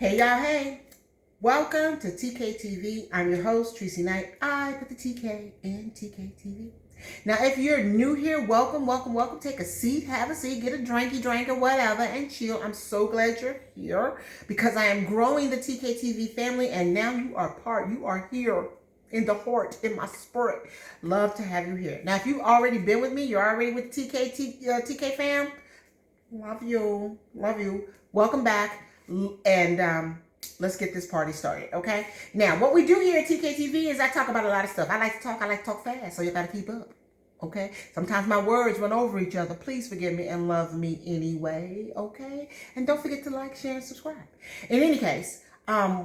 Hey y'all, hey. Welcome to TKTV. I'm your host, Tracy Knight. I put the TK in TKTV. Now, if you're new here, welcome. Take a seat, have a seat, get a drink or whatever, and chill. I'm so glad you're here because I am growing the TKTV family, and now you are here in the heart, in my spirit. Love to have you here. Now, if you've already been with me, you're already with TK fam. Love you. Welcome back. And let's get this party started, okay? Now, what we do here at TKTV is I talk about a lot of stuff. I like to talk fast, so you gotta keep up, okay? Sometimes my words run over each other. Please forgive me and love me anyway, okay? And don't forget to like, share, and subscribe. In any case,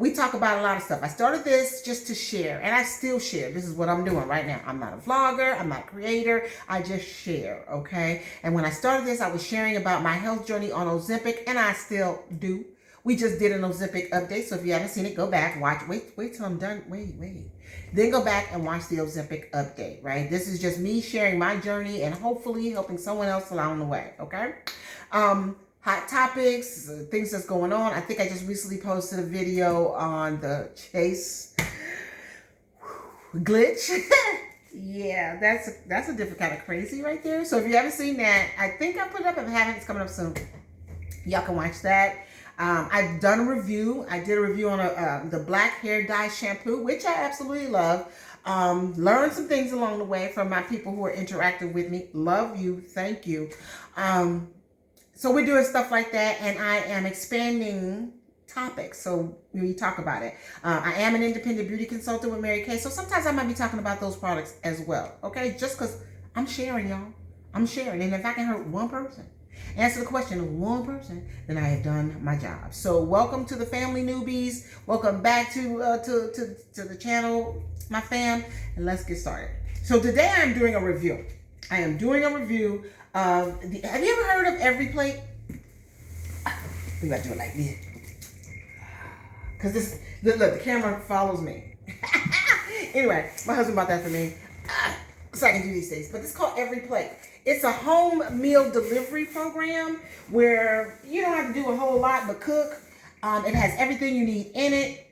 we talk about a lot of stuff. I started this just to share, and I still share. This is what I'm doing right now. I'm not a vlogger. I'm not a creator. I just share, okay? And when I started this, I was sharing about my health journey on Ozempic, and I still do. We just did an Ozempic update, so if you haven't seen it, go back, watch. Wait till I'm done. Wait. Then go back and watch the Ozempic update, right? This is just me sharing my journey and hopefully helping someone else along the way, okay? Hot topics, things that's going on. I think I just recently posted a video on the Chase glitch. Yeah, that's a different kind of crazy right there. So if you haven't seen that, I think I put it up. If you haven't, it's coming up soon. Y'all can watch that. I've done a review. I did a review on the black hair dye shampoo, which I absolutely love. Learned some things along the way from my people who are interactive with me. Love you. Thank you. So we're doing stuff like that, and I am expanding topics. So we talk about it. I am an independent beauty consultant with Mary Kay. So sometimes I might be talking about those products as well. Okay. Just because I'm sharing, y'all. I'm sharing. And if I can hurt one person, answer the question of one person, then I have done my job. So welcome to the family, newbies. Welcome back to the channel, my fam, and let's get started. So today I'm doing a review. I am doing a review of the. Have you ever heard of EveryPlate? We gotta do it like this, cause look, the camera follows me. Anyway, my husband bought that for me, so I can do these things. But it's called EveryPlate. It's a home meal delivery program where you don't have to do a whole lot but cook. It has everything you need in it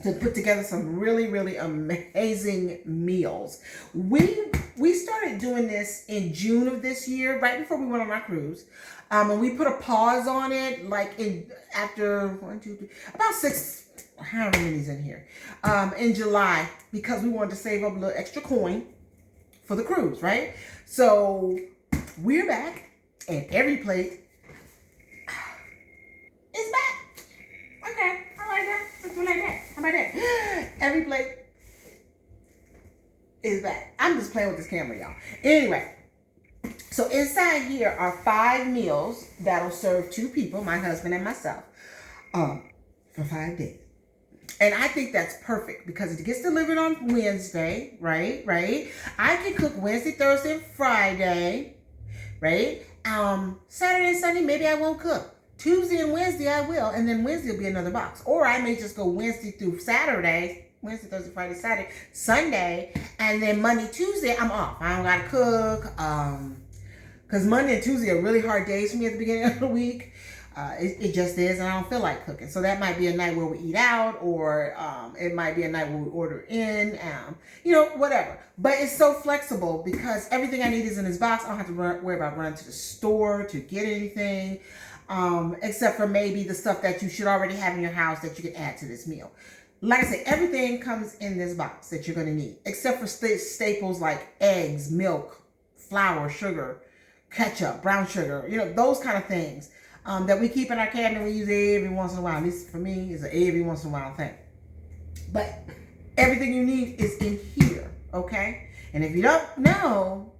to put together some really, really amazing meals. We started doing this in June of this year, right before we went on our cruise. And we put a pause on it, like after 1, 2, 3, about 6, however many's in here, in July, because we wanted to save up a little extra coin for the cruise, right? So we're back, and EveryPlate is back. Okay, I like that. Let's do it like that. How about that? EveryPlate is back. I'm just playing with this camera, y'all. Anyway, so inside here are 5 meals that'll serve 2 people, my husband and myself, for 5 days. And I think that's perfect because it gets delivered on Wednesday, right? I can cook Wednesday, Thursday, and Friday, right? Saturday and Sunday, maybe I won't cook. Tuesday and Wednesday, I will. And then Wednesday will be another box. Or I may just go Wednesday through Saturday, Wednesday, Thursday, Friday, Saturday, Sunday. And then Monday, Tuesday, I'm off. I don't got to cook. Because Monday and Tuesday are really hard days for me at the beginning of the week. It just is, and I don't feel like cooking. So that might be a night where we eat out, or it might be a night where we order in, whatever. But it's so flexible because everything I need is in this box. I don't have to worry about running to the store to get anything, except for maybe the stuff that you should already have in your house that you can add to this meal. Like I said, everything comes in this box that you're going to need, except for staples like eggs, milk, flour, sugar, ketchup, brown sugar, those kind of things. That we keep in our cabinet, we use every once in a while. At least for me, it's an every once in a while thing. But everything you need is in here, okay? And if you don't know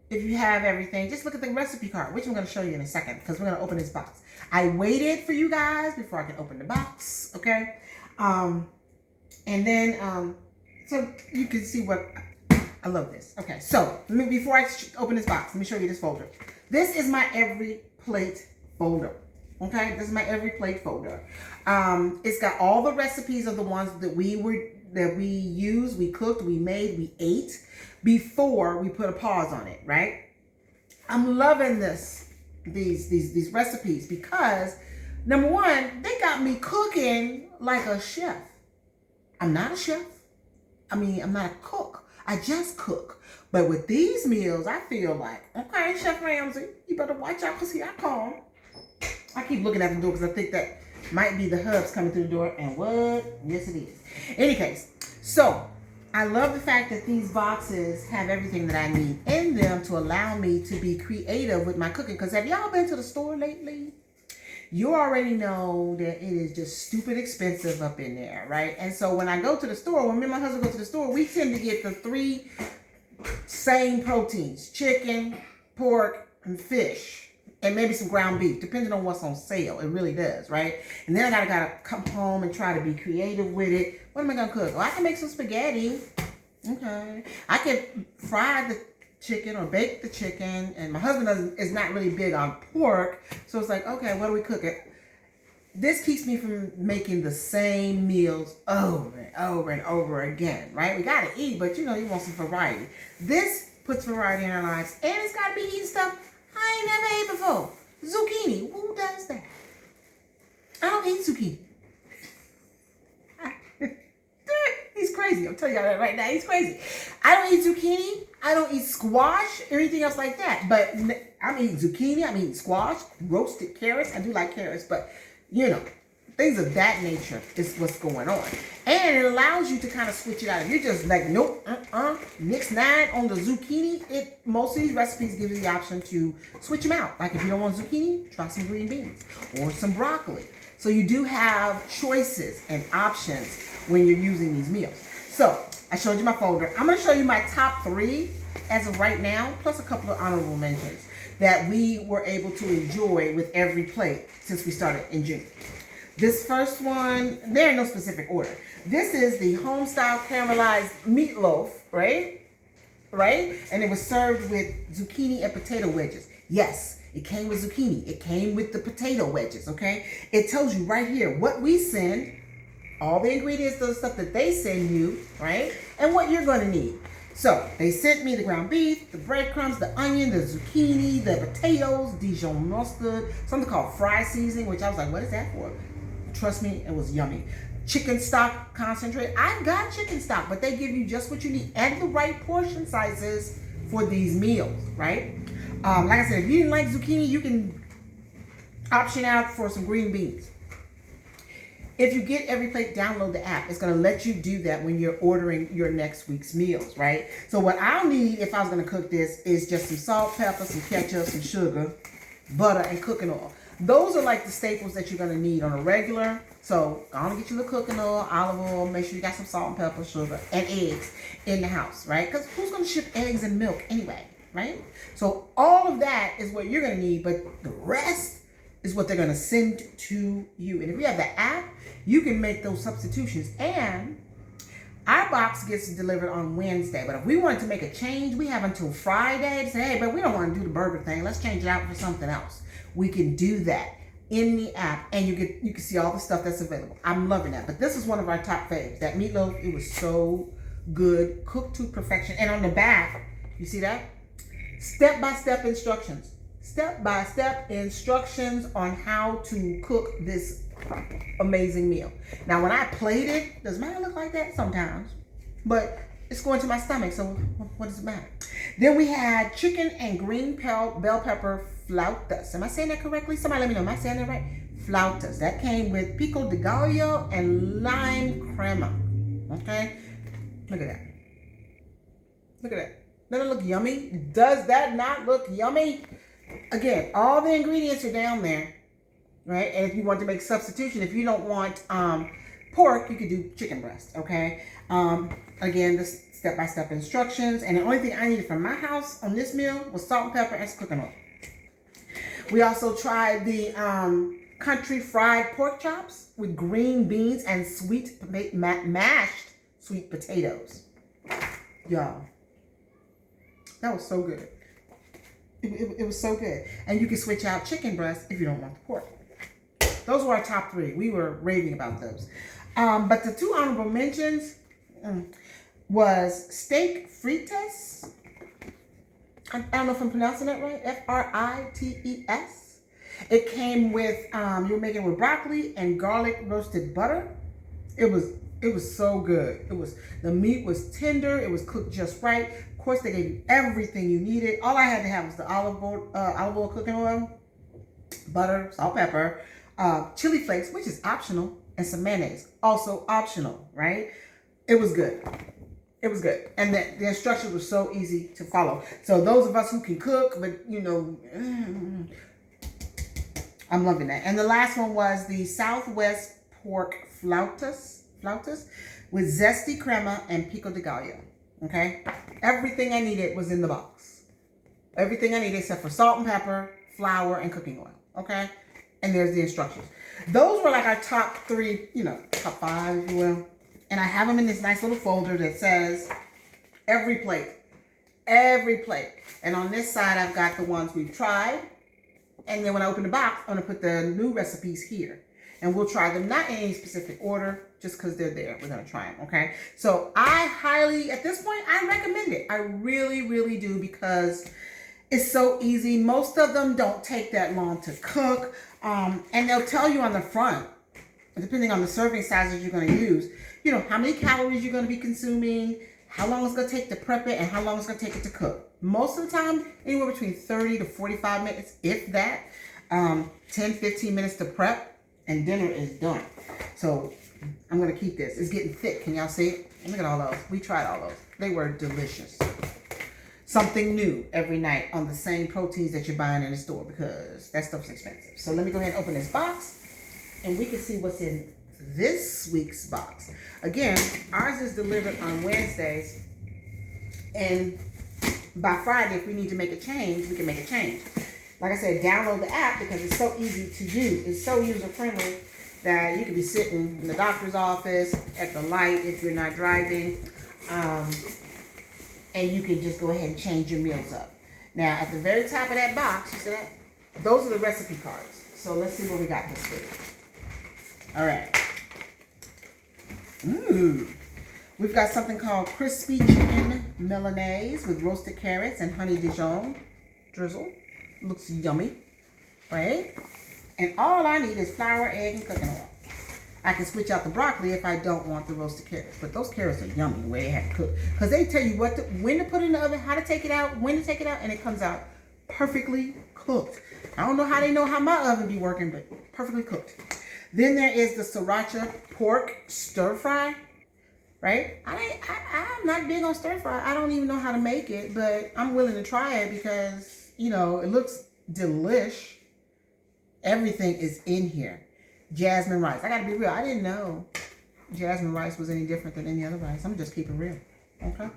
if you have everything, just look at the recipe card, which I'm going to show you in a second because we're going to open this box. I waited for you guys before I could open the box, okay? And then, so you can see what, I love this. Okay, so before I open this box, let me show you this folder. This is my EveryPlate folder. Okay, this is my EveryPlate folder. It's got all the recipes of the ones that we used, we cooked, we made, we ate before we put a pause on it, right? I'm loving these recipes because Number one, they got me cooking like a chef. I'm not a chef. I mean, I'm not a cook. I just cook. But with these meals, I feel like, okay, Chef Ramsay, you better watch out because here I come. I keep looking at the door because I think that might be the hubs coming through the door. And what? Yes, it is. In any case, so I love the fact that these boxes have everything that I need in them to allow me to be creative with my cooking. Because have y'all been to the store lately? You already know that it is just stupid expensive up in there, right? And so when I go to the store, when me and my husband go to the store, we tend to get the 3 same proteins: chicken, pork, and fish, and maybe some ground beef, depending on what's on sale. It really does, right? And then I gotta come home and try to be creative with it. What am I gonna cook? Well, I can make some spaghetti. Okay. I can fry the chicken or bake the chicken, and my husband is not really big on pork, so it's like, okay, what do we cook it? This keeps me from making the same meals over and over and over again, right? We gotta eat, but you want some variety. This puts variety in our lives, and it's gotta be eating stuff I ain't never ate before. Zucchini, who does that? I don't eat zucchini. He's crazy. I'm telling y'all that right now. He's crazy. I don't eat zucchini. I don't eat squash or anything else like that. But I'm eating zucchini. I'm eating squash, roasted carrots. I do like carrots, but things of that nature is what's going on. And it allows you to kind of switch it out. If you're just like, nope, mix 9 on the zucchini, most of these recipes give you the option to switch them out. Like if you don't want zucchini, try some green beans or some broccoli. So you do have choices and options when you're using these meals. So I showed you my folder. I'm going to show you my top 3 as of right now, plus a couple of honorable mentions that we were able to enjoy with EveryPlate since we started in June. This first one, they're in no specific order. This is the home-style caramelized meatloaf, right? And it was served with zucchini and potato wedges. Yes, it came with zucchini. It came with the potato wedges, okay? It tells you right here what we send, all the ingredients, the stuff that they send you, right? And what you're going to need. So they sent me the ground beef, the breadcrumbs, the onion, the zucchini, the potatoes, Dijon mustard, something called fry seasoning, which I was like, what is that for? Trust me, it was yummy. Chicken stock concentrate. I've got chicken stock, but they give you just what you need and the right portion sizes for these meals, right? Like I said, if you didn't like zucchini, you can option out for some green beans. If you get EveryPlate, download the app. It's going to let you do that when you're ordering your next week's meals, right? So what I'll need if I was going to cook this is just some salt, pepper, some ketchup, some sugar, butter, and cooking oil. Those are like the staples that you're going to need on a regular. So go on and get you the cooking oil, olive oil, make sure you got some salt and pepper, sugar, and eggs in the house, right? Because who's going to ship eggs and milk anyway, right? So all of that is what you're going to need, but the rest is what they're going to send to you. And if you have the app, you can make those substitutions. And our box gets delivered on Wednesday. But if we wanted to make a change, we have until Friday to say, hey, but we don't want to do the burger thing. Let's change it out for something else. We can do that in the app, and you can see all the stuff that's available. I'm loving that. But this is one of our top faves. That meatloaf, it was so good, cooked to perfection. And on the back, you see that? Step-by-step instructions. Step-by-step instructions on how to cook this amazing meal. Now, when I played it, does mine look like that? Sometimes. But it's going to my stomach, so what does it matter? Then we had chicken and green bell pepper flautas. Am I saying that correctly? Somebody let me know. Am I saying that right? Flautas. That came with pico de gallo and lime crema. Okay? Look at that. Look at that. Doesn't it look yummy? Does that not look yummy? Again, all the ingredients are down there, right? And if you want to make substitution, if you don't want pork, you could do chicken breast, okay? Again, the step-by-step instructions. And the only thing I needed from my house on this meal was salt and pepper and some cooking oil. We also tried the country fried pork chops with green beans and mashed sweet potatoes. Y'all, that was so good. It was so good. And you can switch out chicken breast if you don't want the pork. Those were our top 3. We were raving about those. But the 2 honorable mentions was steak frites. I don't know if I'm pronouncing that right. Frites. It came with you were making it with broccoli and garlic roasted butter. It was so good. The meat was tender. It was cooked just right. Of course, they gave you everything you needed. All I had to have was the olive oil cooking oil, butter, salt, pepper, chili flakes, which is optional, and some mayonnaise, also optional, right? It was good. It was good. And the instructions were so easy to follow. So those of us who can cook, but I'm loving that. And the last one was the Southwest pork flautas with zesty crema and pico de gallo. Okay? Everything I needed was in the box. Everything I needed except for salt and pepper, flour, and cooking oil. Okay? And there's the instructions. Those were like our top 3, top 5, if you will. And I have them in this nice little folder that says EveryPlate. EveryPlate. And on this side, I've got the ones we've tried. And then when I open the box, I'm going to put the new recipes here. And we'll try them, not in any specific order, just because they're there. We're going to try them, okay? So I highly, at this point, I recommend it. I really, really do, because it's so easy. Most of them don't take that long to cook. And they'll tell you on the front, depending on the serving sizes you're going to use, how many calories you're going to be consuming, how long it's going to take to prep it, and how long it's going to take it to cook. Most of the time, anywhere between 30 to 45 minutes, if that. 10, 15 minutes to prep, and dinner is done. So I'm going to keep this. It's getting thick. Can y'all see it? Look at all those. We tried all those. They were delicious. Something new every night on the same proteins that you're buying in the store, because that stuff's expensive. So let me go ahead and open this box, and we can see what's in this week's box. Again, ours is delivered on Wednesdays, and by Friday, if we need to make a change, we can make a change. Like I said, download the app because it's so easy to use. It's so user-friendly that you could be sitting in the doctor's office, at the light if you're not driving, and you can just go ahead and change your meals up. Now, at the very top of that box, you see that? Those are the recipe cards. So let's see what we got this week. All right. Ooh. We've got something called crispy chicken Milanese with roasted carrots and honey Dijon drizzle. Looks yummy, right? And all I need is flour, egg, and cooking oil. I can switch out the broccoli if I don't want the roasted carrots. But those carrots are yummy the way they have to cook. Because they tell you when to put it in the oven, how to take it out, when to take it out, and it comes out perfectly cooked. I don't know how they know how my oven be working, but perfectly cooked. Then there is the sriracha pork stir fry, right? I'm not big on stir fry. I don't even know how to make it, but I'm willing to try it because, it looks delish. Everything is in here. Jasmine rice. I got to be real. I didn't know jasmine rice was any different than any other rice. I'm just keeping real. Okay.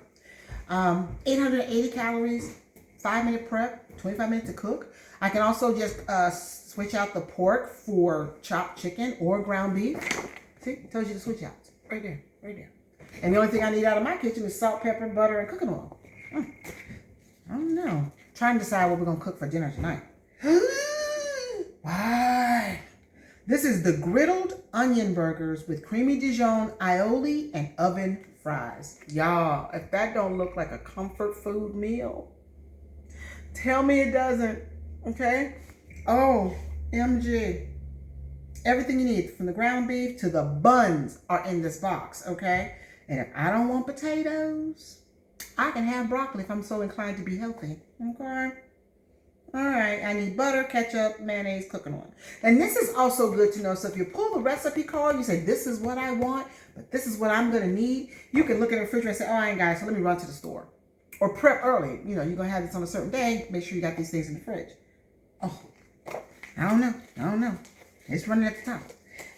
880 calories, 5-minute prep, 25 minutes to cook. I can also just switch out the pork for chopped chicken or ground beef. See, it tells you to switch out. Right there, right there. And the only thing I need out of my kitchen is salt, pepper, butter, and cooking oil. I don't know. Trying to decide what we're going to cook for dinner tonight. Why? This is the griddled onion burgers with creamy Dijon, aioli, and oven fries. Y'all, if that don't look like a comfort food meal, tell me it doesn't. Okay? Oh, MG. Everything you need, from the ground beef to the buns, are in this box, okay? And if I don't want potatoes, I can have broccoli if I'm so inclined to be healthy, okay? All right, I need butter, ketchup, mayonnaise, cooking oil. And this is also good to know. So if you pull the recipe card, you say, this is what I want, but this is what I'm going to need. You can look at the refrigerator and say, oh, I ain't got it, so let me run to the store. Or prep early. You're going to have this on a certain day. Make sure you got these things in the fridge. Oh, I don't know. It's running at the top.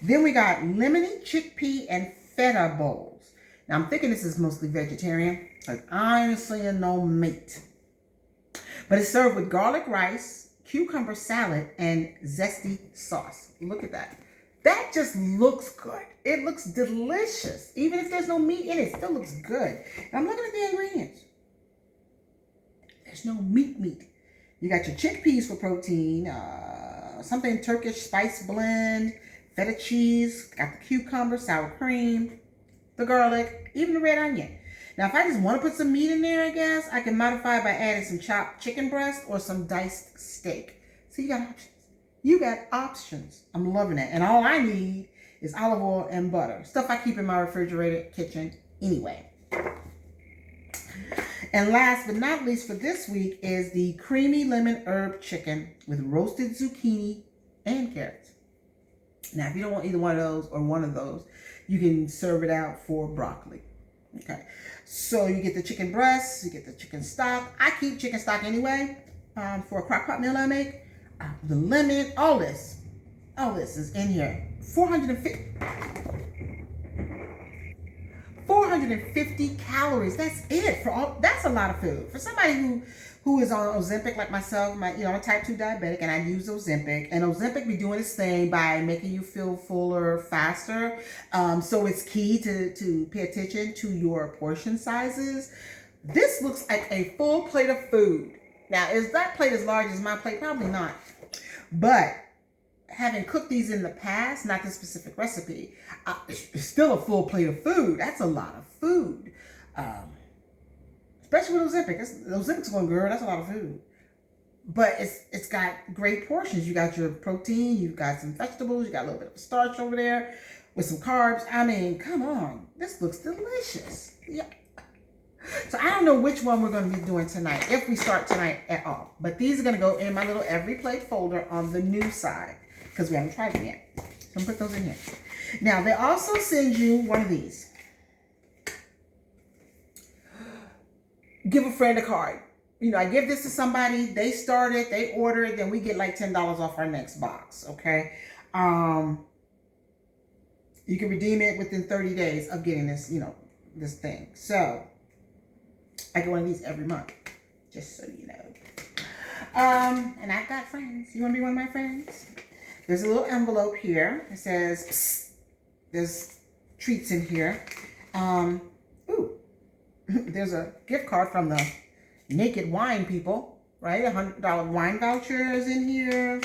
Then we got lemony, chickpea, and feta bowls. Now, I'm thinking this is mostly vegetarian. Like, I ain't seeing no meat. But it's served with garlic rice, cucumber salad, and zesty sauce. Look at that. That just looks good. It looks delicious. Even if there's no meat in it, it still looks good. And I'm looking at the ingredients. There's no meat. You got your chickpeas for protein, something Turkish spice blend, feta cheese, got the cucumber, sour cream, the garlic, even the red onion. Now, if I just want to put some meat in there, I guess, I can modify by adding some chopped chicken breast or some diced steak. So you got options. You got options. I'm loving it. And all I need is olive oil and butter. Stuff I keep in my refrigerated kitchen anyway. And last but not least for this week is the creamy lemon herb chicken with roasted zucchini and carrots. Now, if you don't want either one of those or one of those, you can serve it out for broccoli. Okay. So you get the chicken breasts, you get the chicken stock. I keep chicken stock anyway for a crock pot meal I make. The lemon, all this is in here. 450 calories. That's it for all. That's a lot of food for somebody who is on Ozempic like myself. I'm a type 2 diabetic, and I use Ozempic. And Ozempic be doing its thing by making you feel fuller faster. So it's key to pay attention to your portion sizes. This looks like a full plate of food. Now, is that plate as large as my plate? Probably not. But having cooked these in the past, not this specific recipe, it's still a full plate of food. That's a lot of food. Especially with Ozempic. Ozempic's going, girl, that's a lot of food. But it's got great portions. You got your protein, you've got some vegetables, you got a little bit of starch over there with some carbs. I mean, come on. This looks delicious. Yeah. So I don't know which one we're going to be doing tonight, if we start tonight at all. But these are going to go in my little EveryPlate folder on the new side, because we haven't tried them yet. So I'm going to put those in here. Now, they also send you one of these. Give a friend a card. I give this to somebody, they start it, they order it, then we get like $10 off our next box, okay? You can redeem it within 30 days of getting this, this thing. So, I get one of these every month, just so you know. And I've got friends. You want to be one of my friends? There's a little envelope here. It says, psst, there's treats in here. Ooh, there's a gift card from the Naked Wine people, right? $100 wine vouchers in here.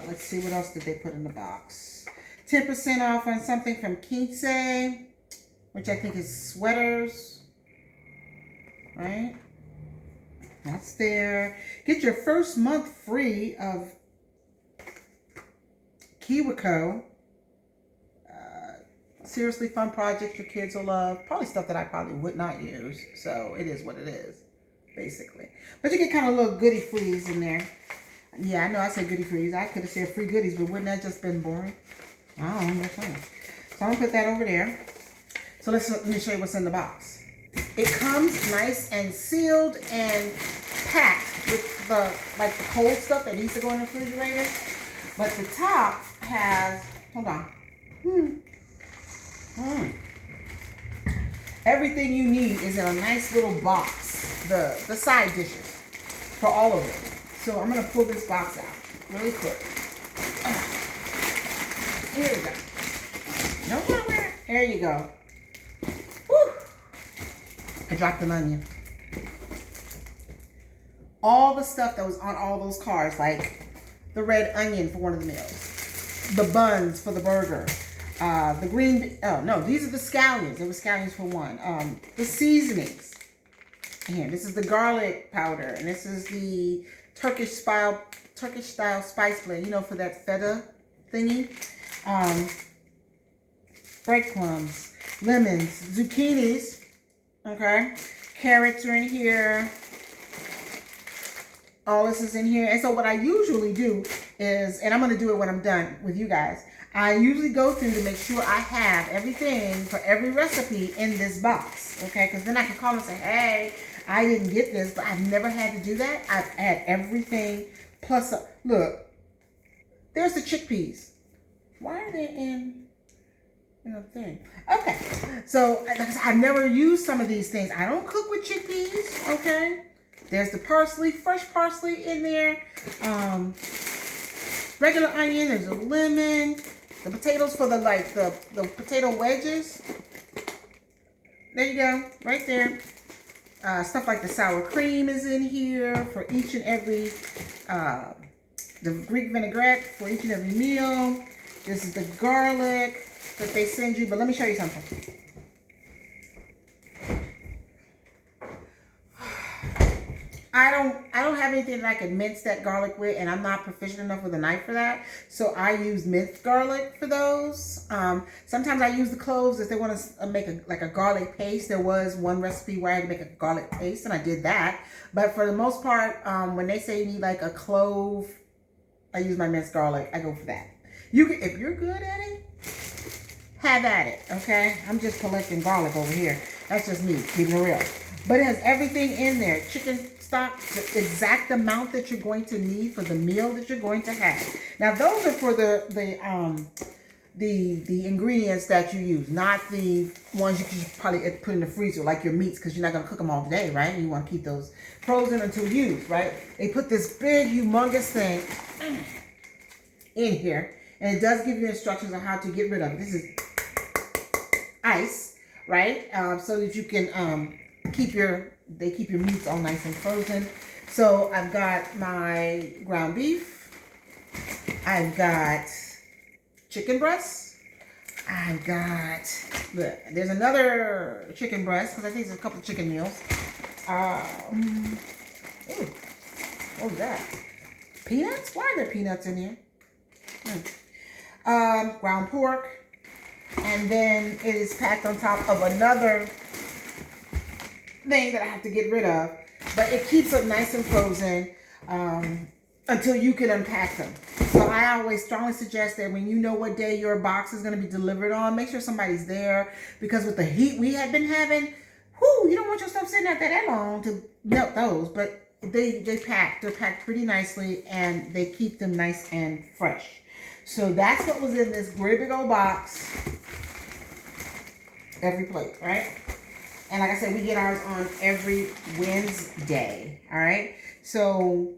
Let's see, what else did they put in the box? 10% off on something from Quince, which I think is sweaters. Right? That's there. Get your first month free of Kiwiko. Seriously fun project your kids will love. Probably stuff that I probably would not use. So it is what it is, basically. But you get kind of little goodie frees in there. Yeah, I know I said goodie frees. I could have said free goodies, but wouldn't that just been boring? I don't know. So I'm going to put that over there. So let me show you what's in the box. It comes nice and sealed and packed with the cold stuff that needs to go in the refrigerator. But the top has, hold on. Everything you need is in a nice little box. The side dishes for all of it. So I'm going to pull this box out really quick. Here we go. No problem. There you go. I dropped an onion. All the stuff that was on all those cards, like the red onion for one of the meals, the buns for the burger, the green, oh no, these are the scallions. There were scallions for one. The seasonings. Here, this is the garlic powder, and this is the Turkish style spice blend, for that feta thingy. Breadcrumbs, lemons, zucchinis. Okay, carrots are in here. All this is in here. And so what I usually do is, and I'm going to do it when I'm done with you guys, I usually go through to make sure I have everything for every recipe in this box. Okay, because then I can call and say, hey, I didn't get this, but I've never had to do that. I've had everything plus, look, there's the chickpeas. Why are they in thing? Okay, so I've never used some of these things. I don't cook with chickpeas, okay? There's the parsley, fresh parsley in there. Regular onion, there's a lemon. The potatoes for the potato wedges. There you go, right there. Stuff like the sour cream is in here for each and every, the Greek vinaigrette for each and every meal. This is the garlic that they send you, but let me show you something. I don't have anything that I can mince that garlic with, and I'm not proficient enough with a knife for that. So I use minced garlic for those. Sometimes I use the cloves if they want to make a garlic paste. There was one recipe where I had to make a garlic paste, and I did that. But for the most part, when they say you need like a clove, I use my minced garlic. I go for that. You can, if you're good at it, have at it. Okay, I'm just collecting garlic over here. That's just me, keeping it real. But it has everything in there. Chicken stock, the exact amount that you're going to need for the meal that you're going to have. Now those are for the ingredients that you use, not the ones you can probably put in the freezer, like your meats, because you're not gonna cook them all day, right? You want to keep those frozen until used, right? They put this big, humongous thing in here, and it does give you instructions on how to get rid of it. This is ice, right? So that you can keep your meats all nice and frozen. So I've got my ground beef. I've got chicken breasts. I've got, look, there's another chicken breast, because I think there's a couple of chicken meals. Ooh, what was that? Peanuts? Why are there peanuts in here? Ground pork. And then it is packed on top of another thing that I have to get rid of. But it keeps it nice and frozen until you can unpack them. So I always strongly suggest that when you know what day your box is going to be delivered on, make sure somebody's there. Because with the heat we have been having, you don't want your stuff sitting out there that long to melt those. But they're packed pretty nicely, and they keep them nice and fresh. So that's what was in this great big old box. EveryPlate, right? And like I said, we get ours on every Wednesday, all right? So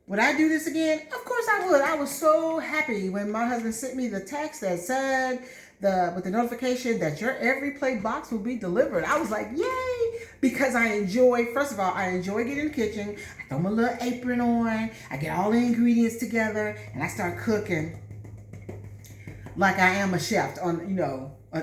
would I do this again? Of course I would. I was so happy when my husband sent me the text that said with the notification that your EveryPlate box will be delivered. I was like, yay! Because I enjoy, first of all, I enjoy getting in the kitchen. I throw my little apron on. I get all the ingredients together, and I start cooking like I am a chef on,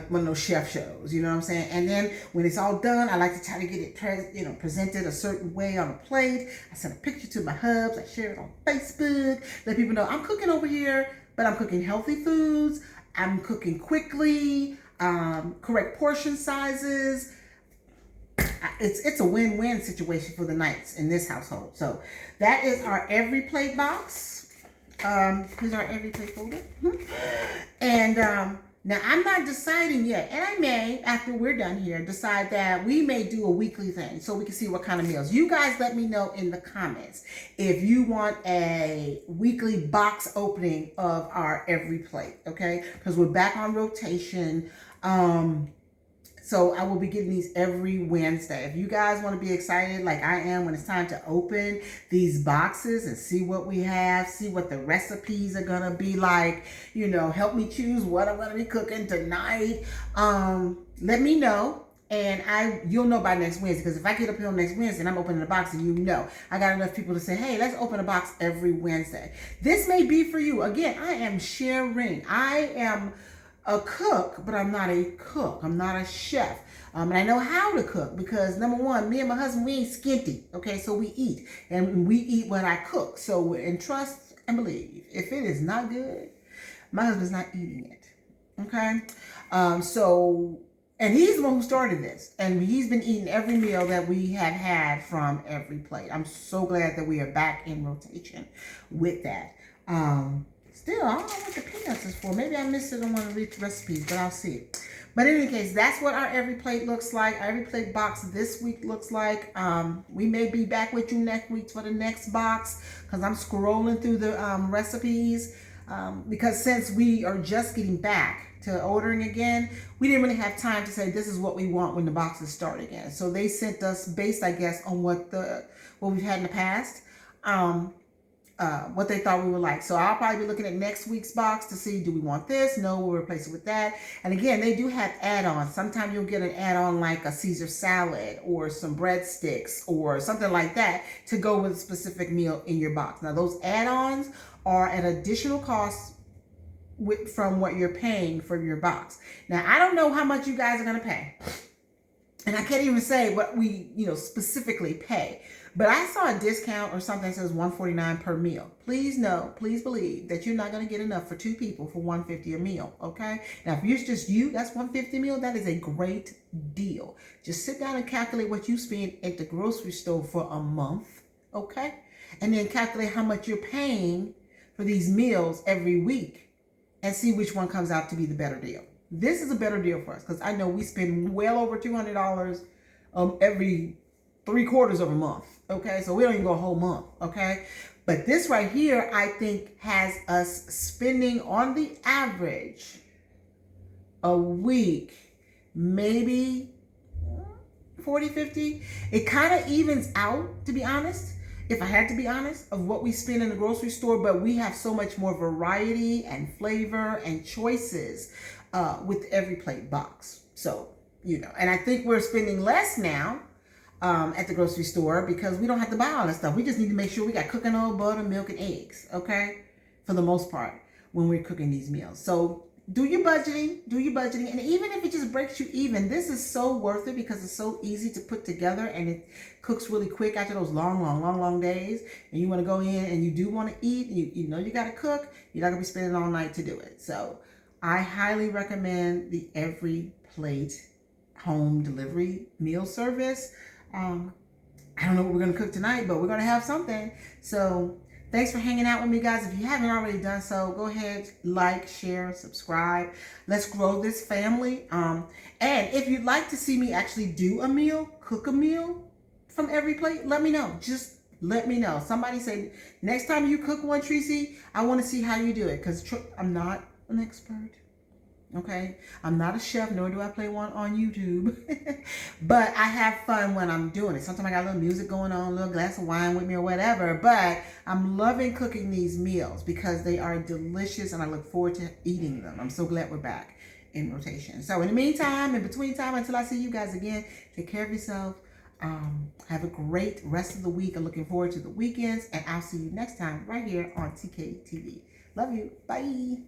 one of those chef shows, you know what I'm saying? And then when it's all done, I like to try to get it presented a certain way on a plate. I send a picture to my hubs. I share it on Facebook. Let people know I'm cooking over here, but I'm cooking healthy foods. I'm cooking quickly, correct portion sizes. It's a win-win situation for the nights in this household. So that is our EveryPlate box. Here's our EveryPlate folder. And now I'm not deciding yet, and I may, after we're done here, decide that we may do a weekly thing so we can see what kind of meals. You guys let me know in the comments if you want a weekly box opening of our EveryPlate, okay? Because we're back on rotation. So I will be getting these every Wednesday. If you guys want to be excited like I am when it's time to open these boxes and see what we have, see what the recipes are going to be like, help me choose what I'm going to be cooking tonight. Let me know, and you'll know by next Wednesday, because if I get up here on next Wednesday and I'm opening the box, and I got enough people to say, hey, let's open a box every Wednesday. This may be for you. Again, I am sharing. I am a cook, but I'm not a cook. I'm not a chef. And I know how to cook because, number one, me and my husband, we ain't skinty. Okay, so we eat. And we eat what I cook. So, and trust and believe, if it is not good, my husband's not eating it. Okay? And he's the one who started this. And he's been eating every meal that we have had from EveryPlate. I'm so glad that we are back in rotation with that. Still, I don't know what the peanuts is for. Maybe I missed it on one of these recipes, but I'll see it. But in any case, that's what our EveryPlate looks like. Our EveryPlate box this week looks like. We may be back with you next week for the next box, because I'm scrolling through the recipes. Because since we are just getting back to ordering again, we didn't really have time to say this is what we want when the boxes start again. So they sent us based, I guess, on what we've had in the past. What they thought we would like. So I'll probably be looking at next week's box to see, do we want this? No, we'll replace it with that. And again, they do have add-ons. Sometimes you'll get an add-on like a Caesar salad or some breadsticks or something like that to go with a specific meal in your box. Now, those add-ons are at additional cost from what you're paying for your box. Now, I don't know how much you guys are going to pay. and I can't even say what we, specifically pay. But I saw a discount or something that says $149 per meal. Please know, please believe that you're not going to get enough for 2 people for $150 a meal. Okay. Now, if it's just you, that's $150 a meal. That is a great deal. Just sit down and calculate what you spend at the grocery store for a month. Okay. And then calculate how much you're paying for these meals every week and see which one comes out to be the better deal. This is a better deal for us because I know we spend well over $200 every 3/4 of a month. Okay, so we don't even go a whole month. Okay, but this right here, I think, has us spending on the average a week, maybe 40, 50. It kind of evens out, to be honest. If I had to be honest, of what we spend in the grocery store, but we have so much more variety and flavor and choices with EveryPlate box. So, and I think we're spending less now at the grocery store because we don't have to buy all that stuff. We just need to make sure we got cooking oil, butter, milk, and eggs, okay? For the most part, when we're cooking these meals. So do your budgeting. And even if it just breaks you even, this is so worth it because it's so easy to put together and it cooks really quick after those long days. And you want to go in and you do want to eat, you know you got to cook. You're not going to be spending all night to do it. So I highly recommend the EveryPlate home delivery meal service. I don't know what we're going to cook tonight, but we're going to have something. So thanks for hanging out with me, guys. If you haven't already done so, go ahead, like, share, subscribe. Let's grow this family. And if you'd like to see me actually do a meal, cook a meal from EveryPlate, let me know. Just let me know. Somebody say, next time you cook one, Tracy, I want to see how you do it. Because I'm not an expert. Okay, I'm not a chef, nor do I play one on YouTube, but I have fun when I'm doing it. Sometimes I got a little music going on, a little glass of wine with me or whatever, but I'm loving cooking these meals because they are delicious and I look forward to eating them. I'm so glad we're back in rotation. So in the meantime, in between time, until I see you guys again, take care of yourself. Have a great rest of the week. I'm looking forward to the weekends, and I'll see you next time right here on TK TV. Love you. Bye.